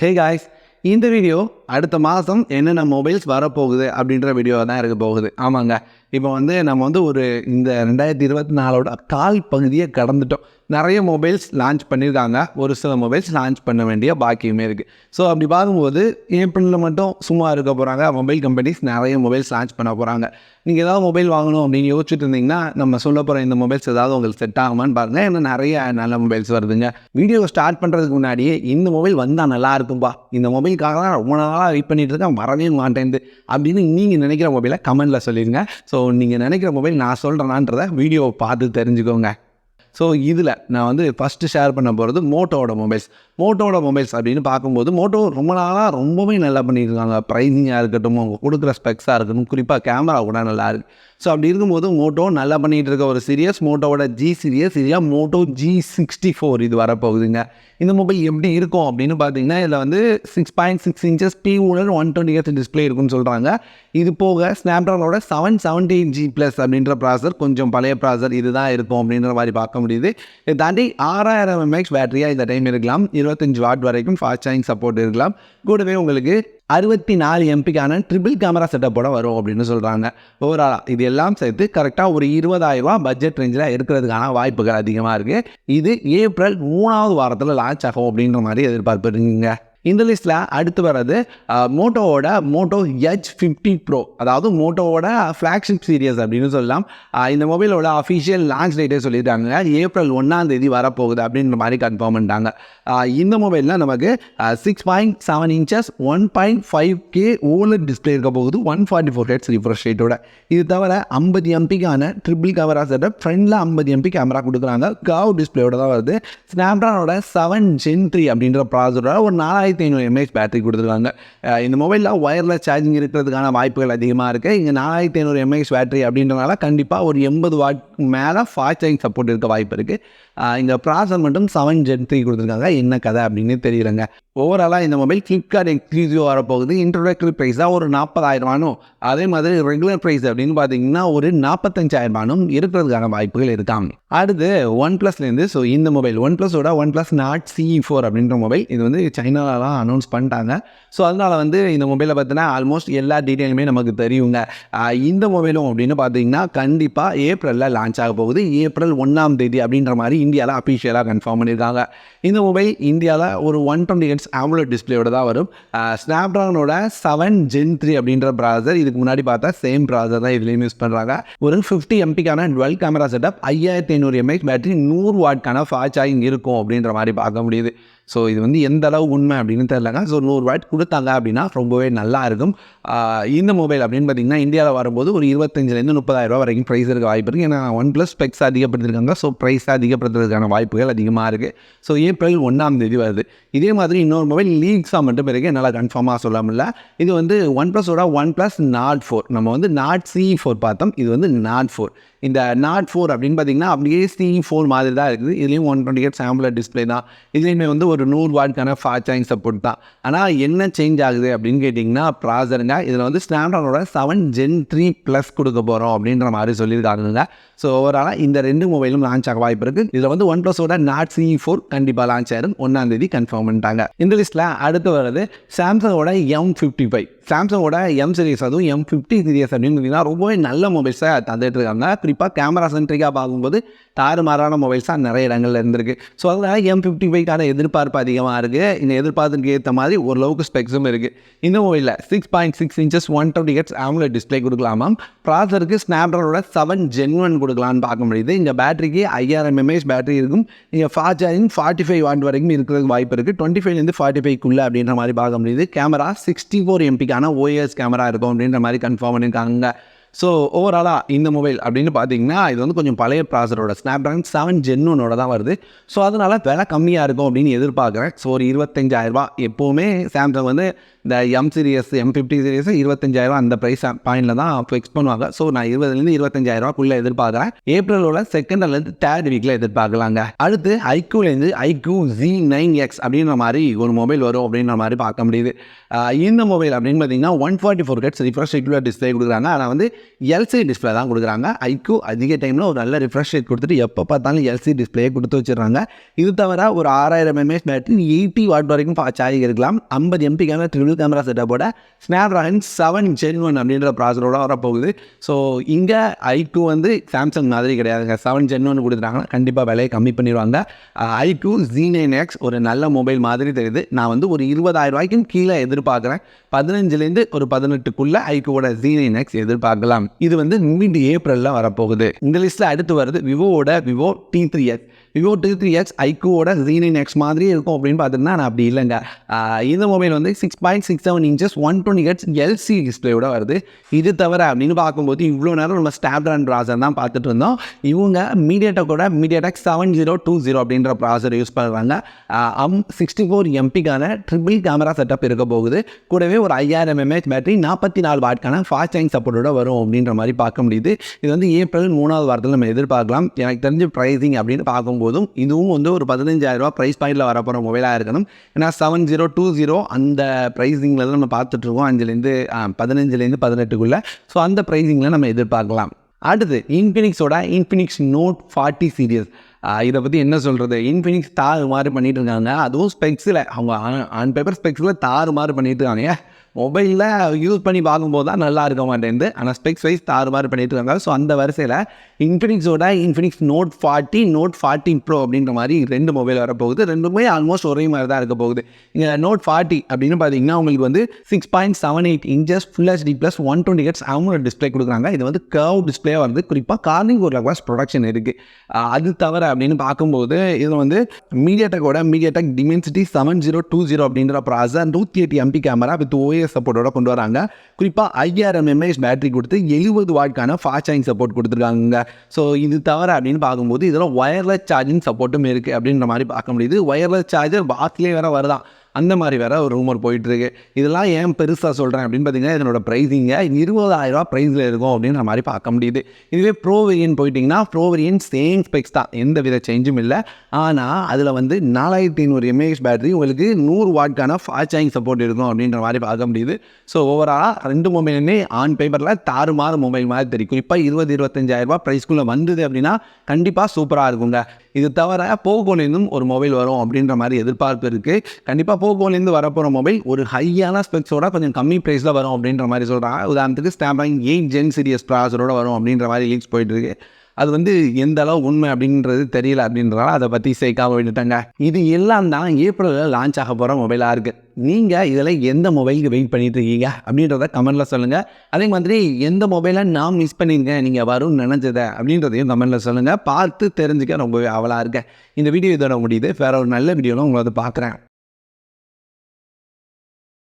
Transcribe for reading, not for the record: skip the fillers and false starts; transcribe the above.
Hey guys, இந்த video அடுத்த மாதம் என்னென்ன மொபைல்ஸ் வரப்போகுது அப்படின்ற வீடியோ தான் இருக்க போகுது. ஆமாங்க, இப்போ நம்ம ஒரு இந்த 2024ஓட கால் பகுதியை கடந்துட்டோம். நிறைய மொபைல்ஸ் லான்ச் பண்ணியிருக்காங்க. ஒரு சில மொபைல்ஸ் லான்ச் பண்ண வேண்டிய பாக்கியமே இருக்குது. ஸோ அப்படி பார்க்கும்போது ஏப்ரலில் மட்டும் சும்மா இருக்க போகிறாங்க. மொபைல் கம்பெனிஸ் நிறைய மொபைல்ஸ் லான்ச் பண்ண போகிறாங்க. நீங்கள் ஏதாவது மொபைல் வாங்கணும் அப்படின்னு யோசிச்சுட்டு இருந்தீங்கன்னா நம்ம சொல்ல போகிற இந்த மொபைல்ஸ் ஏதாவது உங்களுக்கு செட் ஆகுமான்னு பாருங்கள். ஏன்னா நிறைய நல்ல மொபைல்ஸ் வருதுங்க. வீடியோ ஸ்டார்ட் பண்ணுறதுக்கு முன்னாடியே இந்த மொபைல் வந்தால் நல்லா இருக்கும்பா, இந்த மொபைலுக்காக தான் ரொம்ப நாளாக வெயிட் பண்ணிட்டு இருக்கேன், வரவே மாட்டேங்குது அப்படின்னு நீங்கள் நினைக்கிற மொபைலை கமெண்ட்டில் சொல்லிடுங்க. ஸோ நீங்கள் நினைக்கிற மொபைல் நான் சொல்கிறேனான்றதை வீடியோவை பார்த்து தெரிஞ்சுக்கோங்க. ஸோ இதில் நான் ஃபஸ்ட்டு ஷேர் பண்ண போகிறது மோட்டோவோட மொபைல்ஸ் அப்படின்னு பார்க்கும்போது மோட்டோ ரொம்ப நாளாக ரொம்பவே நல்லா பண்ணியிருக்காங்க. ப்ரைஸிங்காக இருக்கட்டும், அவங்க கொடுக்குற ஸ்பெக்ஸாக இருக்கட்டும், குறிப்பாக கேமரா கூட நல்லா இருக்குது. ஸோ அப்படி இருக்கும்போது மோட்டோ நல்லா பண்ணிகிட்டு இருக்க ஒரு சீரியஸ் மோட்டோவோட ஜி சீரியஸ் இல்லையா மோட்டோ G64 இது வரப்போகுதுங்க. இந்த மொபைல் எப்படி இருக்கும் அப்படின்னு பார்த்தீங்கன்னா இதில் 6.6 இன்ச்சஸ் POLED 120Hz டிஸ்பிளே இருக்குன்னு சொல்கிறாங்க. இது போக ஸ்னாப்ட்ராகனோட 778G+ அப்படின்ற ப்ராசர், கொஞ்சம் பழைய ப்ராசர் இதுதான் இருக்கும் அப்படின்ற மாதிரி பார்க்க முடியுது. இதை தாண்டி 6000 mAh பேட்டரியாக இந்த டைம் இருக்கலாம். 25 வாட் வரைக்கும் ஃபாஸ்ட் சார்ஜிங் சப்போர்ட் இருக்கலாம். கூடவே உங்களுக்கு 64 MP ட்ரிபிள் கேமரா செட்டப்போட வரும் அப்படின்னு சொல்கிறாங்க. ஓவராலாக இது எல்லாம் சேர்த்து கரெக்டாக ஒரு 20,000 பட்ஜெட் ரேஞ்சில் இருக்கிறதுக்கான வாய்ப்புகள் அதிகமாக இருக்குது. இது ஏப்ரல் 3வது வாரத்தில் லான்ச் ஆகும் அப்படின்ற மாதிரி எதிர்பார்ப்பு இருக்குங்க. இந்த லிஸ்ட்டில் அடுத்து வர்றது மோட்டோவோட மோட்டோ H50 Pro, அதாவது மோட்டோவோட ஃப்ளாக்ஷிப் சீரியஸ் அப்படின்னு சொல்லலாம். இந்த மொபைலோட அஃபிஷியல் லான்ச் டேட்டே சொல்லியிருக்காங்க. ஏப்ரல் 1 வரப்போகுது அப்படின்ற மாதிரி கன்ஃபார்ம் பண்ணிட்டாங்க. இந்த மொபைலில் நமக்கு 6.7 இன்ச்சஸ் 1.5K OLED டிஸ்பிளே இருக்க போகுது, 144Hz ரிஃப்ரெஷ் ரேட்டோட. இது தவிர 50 MP ட்ரிபிள் கேமரா செட்டப், ஃப்ரண்டில் 50 MP கேமரா கொடுக்குறாங்க. கர்வ் டிஸ்பிளேயோட தான் வருது. ஸ்னாப்ட்ராகனோட 7 Gen 3 அப்படின்ற ப்ராசரோட ஒரு 4500 mAh பேட்டரி கொடுத்துருக்காங்க. இந்த மொபைலில் ஒயர்லெஸ் சார்ஜிங் இருக்கிறதுக்கான வாய்ப்புகள் அதிகமாக இருக்குது. இங்கே 4500 mAh பேட்டரி அப்படின்றனால கண்டிப்பாக ஒரு 80 வாட் மேலே ஃபாஸ்ட் சார்ஜிங் சப்போர்ட் இருக்க வாய்ப்பு இருக்குது. இந்த ப்ராசர் மட்டும் 7 Gen 3 கொடுத்துருக்காங்க. என்ன கதை அப்படின்னு தெரியலங்க. ஓவராலாக இந்த மொபைல் ஃப்ளிப்கார்ட் எக்ஸ்க்ளூசிவ் வரப்போகுது. இன்ட்ரோடக்டரி ப்ரைஸாக ஒரு 40,000 அதே மாதிரி ரெகுலர் ப்ரைஸ் அப்படின்னு பார்த்தீங்கன்னா ஒரு 45,000 இருக்கிறதுக்கான வாய்ப்புகள் இருக்காங்க. அடுத்து OnePlusலேருந்து ஸோ இந்த மொபைல் OnePluஸோட OnePlus Nord CE4 அப்படின்ற மொபைல் இது சைனாலலாம் அனௌன்ஸ் பண்ணிட்டாங்க. ஸோ அதனால் இந்த மொபைலை பார்த்தினா ஆல்மோஸ்ட் எல்லா டீட்டெயிலுமே நமக்கு தெரியுங்க. இந்த மொபைலும் அப்படின்னு பார்த்தீங்கன்னா கண்டிப்பாக ஏப்ரலில் லான்ச் ஆக போகுது. ஏப்ரல் 1 அப்படின்ற மாதிரி இந்தியாவில் அஃபிஷியலாக கன்ஃபார்ம் பண்ணியிருக்காங்க. இந்த மொபைல் இந்தியாவில் ஒரு 120Hz AMOLED டிஸ்பிளேயோட தான் வரும். ஸ்னாப்ட்ராகனோட 7 Gen 3 அப்படின்ற ப்ராசர், இதுக்கு முன்னாடி பார்த்தா சேம் ப்ராசர் தான் இதுலேயும் யூஸ் பண்ணுறாங்க. ஒரு 50 MP dual camera setup, 5500 mAh battery, 100 வாட்கான ஃபாஸ்ட் சார்ஜிங் இருக்கும் அப்படின்ற மாதிரி பார்க்க முடியுது. ஸோ இது எந்த அளவு உண்மை அப்படின்னு தெரியலங்க. ஸோ 100 வாட் கொடுத்தாங்க அப்படின்னா ரொம்பவே நல்லா இருக்கும். இந்த மொபைல் அப்படின்னு பார்த்தீங்கன்னா இந்தியாவில் வரும்போது ஒரு 25,000 30,000 வரைக்கும் ப்ரைஸ் இருக்க வாய்ப்பு இருக்குது. ஏன்னா OnePlus ஸ்பெக்ஸ் அதிகப்படுத்திருக்காங்க. ஸோ ப்ரைஸ் அதிகப்படுத்துறதுக்கான வாய்ப்புகள் அதிகமாக இருக்குது. ஸோ ஏப்ரல் 1 வருது. இதே மாதிரி இன்னொரு மொபைல் லீக்ஸாக மட்டும் இருக்குது, என்னால் கன்ஃபார்மாக சொல்ல முடியல. இது OnePlusஓட OnePlus Nord 4. நம்ம Nord CE4 பார்த்தோம், இது Nord 4. இந்த Nord 4 அப்படின்னு பார்த்தீங்கன்னா அப்படியே CE4 மாதிரி தான் இருக்குது. இதுலேயும் 120Hz AMOLED டிஸ்பிளே தான். இதுலேயுமே ஒரு 100 வாட்கான ஃபாஸ்ட் சார்ஜிங் சப்போர்ட் தான். ஆனால் என்ன சேஞ்ச் ஆகுது அப்படின்னு கேட்டிங்கன்னா ப்ராசருங்க. இதில் ஸ்னாப்ட்ராகனோட 7 Gen 3+ கொடுக்க போகிறோம் அப்படின்ற மாதிரி சொல்லியிருக்காங்க. ஸோ ஓவராலாக இந்த 2 மொபைலும் லான்ச் ஆக வாய்ப்பு இருக்குது. இதில் OnePlusஓட Nord CE4 கண்டிப்பாக லான்ச் ஆயிரும். 1 கன்ஃபார்ம் பண்ணிட்டாங்க. இந்த லிஸ்ட்டில் அடுத்து வர்றது சாம்சங்கோட M55. சாம்சங்கோட M சீரிஸ், அதுவும் M50 சீரிஸ் அப்படின்னு பார்த்தீங்கன்னா ரொம்பவே நல்ல மொபைல்ஸை தந்துட்டு இருக்காங்க. குறிப்பாக கேமரா சென்ட்ரிக்காக பார்க்கும்போது தாறுமாறான மொபைல்ஸாக நிறைய இடங்கள்ல இருந்திருக்கு. ஸோ அதனால் M55க்கான எதிர்பார்ப்பு அதிகமாக இருக்குது. இந்த எதிர்பார்ப்புக்கு ஏற்ற மாதிரி ஓரளவுக்கு ஸ்பெக்ஸும் இருக்குது. இந்த மொபைலில் 6.6 இன்ச்சஸ் 120Hz AMOLED டிஸ்பிளே கொடுக்கலாமா. ப்ராசருக்கு ஸ்னாப்ட்ராகனோட 7 Gen 1 கொடுக்கலான்னு பார்க்க முடியுது. இந்த பேட்டரிக்கு 5000 mAh பேட்டரி இருக்கும். நீங்கள் ஃபாஸ்ட் சார்ஜிங் 45 வாட் வரைக்கும் இருக்கிறதுக்கு வாய்ப்பு இருக்குது. 25 45 அப்படின்ற மாதிரி பார்க்க முடியுது. கேமரா 64 MP OIS கேமரா இருக்கும் அப்படின்ற மாதிரி கன்ஃபார்ம் பண்ணியிருக்காங்க. ஸோ ஓவராலாக இந்த மொபைல் அப்படின்னு பார்த்தீங்கன்னா இது கொஞ்சம் பழைய ப்ராசரோட ஸ்னாப்ட்ராகன் 7 Gen 1ஓட தான் வருது. ஸோ அதனால் விலை கம்மியாக இருக்கும் அப்படின்னு எதிர்பார்க்குறேன். ஸோ ஒரு 25,000 எப்போவுமே சாம்சங் இந்த எம் சீரியஸ் M50 சீரியஸ் 25,000 அந்த ப்ரைஸ் பாயிண்டில் தான் ஃபிக்ஸ் பண்ணுவாங்க. ஸோ நான் 20,000 25,000 எதிர்பார்க்குறேன். ஏப்ரலோட செகண்ட் அல்லது தேர்ட் வீக்கில் எதிர்பார்க்கலாங்க. அடுத்து ஐக்யூலேருந்து ஐக்யூ Z9X அப்படின்ற மாதிரி ஒரு மொபைல் வரும் அப்படின்ற மாதிரி பார்க்க முடியுது. இந்த மொபைல் அப்படின்னு பார்த்தீங்கன்னா 144 Hz ரிஃப்ரெஷ் ரேட்டில் டிஸ்பிளே கொடுக்குறாங்க. ஆனால் வந்து எல்சி டிஸ்பிளே தான் கொடுக்குறாங்க. ஐக்யூ அதிக டைமில் ஒரு நல்ல ரிஃப்ரெஷ் ரேட் கொடுத்துட்டு எப்போ பார்த்தாலும் எல்சி டிஸ்பிளே கொடுத்து வச்சிடறாங்க. இது தவிர ஒரு 6000 mAh பேட்டரி 80 வாட் வரைக்கும் சார்ஜ் இருக்கலாம். 50 MP கேமரா ட்ரிபிள் கேமரா செட்டப்போட ஸ்னாப்டிராகன் 7 Gen 1 அப்படின்ற ப்ராசரோட வரப்போகுது. ஸோ இங்கே ஐக்யூ வந்து சாம்சங் மாதிரி கிடையாதுங்க. 7 Gen 1 கொடுத்துட்டாங்கன்னா கண்டிப்பாக விலையை கம்மி பண்ணிடுவாங்க. ஐக்யூ Z9X ஒரு நல்ல மொபைல் மாதிரி தெரியுது. நான் வந்து ஒரு 20,000 ரூபாய்க்கும் கீழே எதிர்பார்க்குறேன். 15லேருந்து ஒரு 18க்குள்ளே ஐக்யூவோட Z9X எதிர்பார்க்கலாம். இது வந்து மிட் ஏப்ரலில் வரப்போகுது. இந்த லிஸ்ட்டில் அடுத்து வருது விவோவோட Vivo T3X. Vivo T3X ஐக்யூவோட Z9X மாதிரி இருக்கும் அப்படின்னு பார்த்துட்டுனா நான் அப்படி இல்லைங்க. இந்த மொபைல் வந்து 6.67 inches 120 Hz எல்சி டிஸ்பிளேயோட வருது. இது தவிர அப்படின்னு பார்க்கும்போது இவ்வளோ நேரம் நம்ம ஸ்னாப்டிராகன் ப்ராசர் தான் பார்த்துட்டு இருந்தோம். இவங்க மீடியாடெக் 7020 அப்படின்ற ப்ராசர் யூஸ் பண்ணுறாங்க. 64 MPக்கான ட்ரிபிள் கேமரா செட்டப் இருக்க போகுது. கூடவே ஒரு 5000 mAh பேட்டரி 44 வாட்கான ஃபாஸ்ட் சார்ஜிங் சப்போர்ட்டோட வரும் அப்படின்ற மாதிரி பார்க்க முடியுது. இது வந்து ஏப்ரல் 3வது வாரத்தில் நம்ம எதிர்பார்க்கலாம். எனக்கு தெரிஞ்ச ப்ரைஸிங் அப்படின்னு பார்க்கும்போதும் இதுவும் வந்து ஒரு 15,000 ரூபா ப்ரைஸ் பாயிண்டில் வரப்போகிற மொபைலாக இருக்கணும். ஏன்னா 7020 அந்த ப்ரைஸிங்கில் தான் நம்ம பார்த்துட்ருக்கோம். 15லேருந்து 18க்குள்ளே. ஸோ அந்த ப்ரைஸிங்கில் நம்ம எதிர்பார்க்கலாம். அடுத்து இன்ஃபினிக்ஸ் நோட் 40 சீரியஸ். இதை பற்றி என்ன சொல்கிறது, இன்ஃபினிக்ஸ் தாறுமாறு பண்ணிகிட்டு இருக்காங்க. அதுவும் ஸ்பெக்ஸில் அவங்க ஆன் பேப்பர் ஸ்பெக்ஸில் தாறுமாறு பண்ணிகிட்டு இருக்காங்க. மொபைலில் யூஸ் பண்ணி பார்க்கும்போது தான் நல்லா இருக்க மாட்டேங்குது. ஆனால் ஸ்பெக்ஸ் வைஸ் தாறுமாறு பண்ணிட்டு இருக்காங்க. ஸோ அந்த வரிசையில் இன்ஃபினிக்ஸ் நோட் 40 ப்ரோ அப்படின்ற மாதிரி 2 மொபைல் வரப்போகுது. ரெண்டுமே ஆல்மோஸ்ட் ஒரே மாதிரி தான் இருக்க போகுது. இங்கே நோட் 40 அப்படின்னு பார்த்தீங்கன்னா உங்களுக்கு வந்து 6.78 inches full HD plus 120 Hz AMOLED display கொடுக்குறாங்க. இது வந்து கர்வ் டிஸ்பிளே வருது. குறிப்பாக கார்னிங் ஒரு கிளாஸ் ப்ரொடக்ஷன் இருக்குது. அது தவிர அப்படின்னு பார்க்கும்போது இதில் வந்து மீடியாடெக் டிமென்சிட்டி 7020 அப்படின்ற ப்ராசர் 108 MP கேமரா வித் OS சப்போர்ட்டோட கொண்டு வராங்க. குறிப்பாக 5000 mAh பேட்டரி கொடுத்து 70 வாட்கான ஃபாஸ்ட் சார்ஜிங் சப்போர்ட் கொடுத்துருக்காங்க. ஸோ இது தவிர அப்படின்னு பார்க்கும்போது இதில் ஒயர்லெஸ் சார்ஜிங் சப்போர்ட்டும் இருக்குது அப்படின்ற மாதிரி பார்க்க முடியுது. ஒயர்லெஸ் சார்ஜர் பாக்ஸ்லேயே வேறு வருதான், அந்த மாதிரி வேறு ஒரு ரூமர் போயிட்டுருக்கு. இதெல்லாம் ஏன் பெருசாக சொல்கிறேன் அப்படின்னு பார்த்தீங்கன்னா இதனோட ப்ரைஸிங்கை 20,000 ரூபா ப்ரைஸில் இருக்கும் அப்படின்ற மாதிரி பார்க்க முடியுது. இதுவே ப்ரோ வேரியன்ட் போயிட்டிங்கன்னா ப்ரோ வேரியன்ட் சேம் ஸ்பெக்ஸ் தான், எந்த வித சேஞ்சும் இல்லை. ஆனால் அதில் வந்து 4500 mAh பேட்டரி உங்களுக்கு 100 வாட்கான ஃபாஸ்ட் சார்ஜிங் சப்போர்ட் இருக்கும் அப்படின்ற மாதிரி பார்க்க முடியுது. ஸோ ஓவராலாக 2 மொபைலுமே ஆன் பேப்பரில் தாறுமாறு மொபைல் மாதிரி தெரியும். குறிப்பாக 20-25,000 ரூபா ப்ரைஸ்க்குள்ளே வந்தது அப்படின்னா கண்டிப்பாக சூப்பராக இருக்குங்க. இது தவிர போகோலேருந்தும் ஒரு மொபைல் வரும் அப்படின்ற மாதிரி எதிர்பார்ப்பு இருக்குது. கண்டிப்பாக போகோலேருந்து வரப்போகிற மொபைல் ஒரு ஹையான ஸ்பெக்ஸோட கொஞ்சம் கம்மி ப்ரைஸில் வரும் அப்படின்ற மாதிரி சொல்கிறாங்க. உதாரணத்துக்கு ஸ்னாப்டிராகன் 8 Gen சீரியஸ் ப்ராசரோட வரும் அப்படின்ற மாதிரி லீக்ஸ் போயிட்டுருக்கு. அது வந்து எந்த அளவு உண்மை அப்படின்றது தெரியல அப்படின்றதால அதை பற்றி சேர்க்காம விட்டுட்டாங்க. இது எல்லாம் தான் ஏப்ரலில் லான்ச் ஆக போகிற மொபைலாக இருக்குது. நீங்கள் இதில் எந்த மொபைலுக்கு வெயிட் பண்ணிட்டு இருக்கீங்க அப்படின்றத கமெண்ட்டில் சொல்லுங்கள். அதே மாதிரி எந்த மொபைலை நான் மிஸ் பண்ணியிருக்கேன் நீங்கள் வரும்னு நினச்சதை அப்படின்றதையும் கமெண்ட்டில் சொல்லுங்கள். பார்த்து தெரிஞ்சுக்க ரொம்பவே ஆவலாக இருக்கேன். இந்த வீடியோ இதோட முடியுது. வேறு ஒரு நல்ல வீடியோவில் உங்களை பார்க்குறேன்.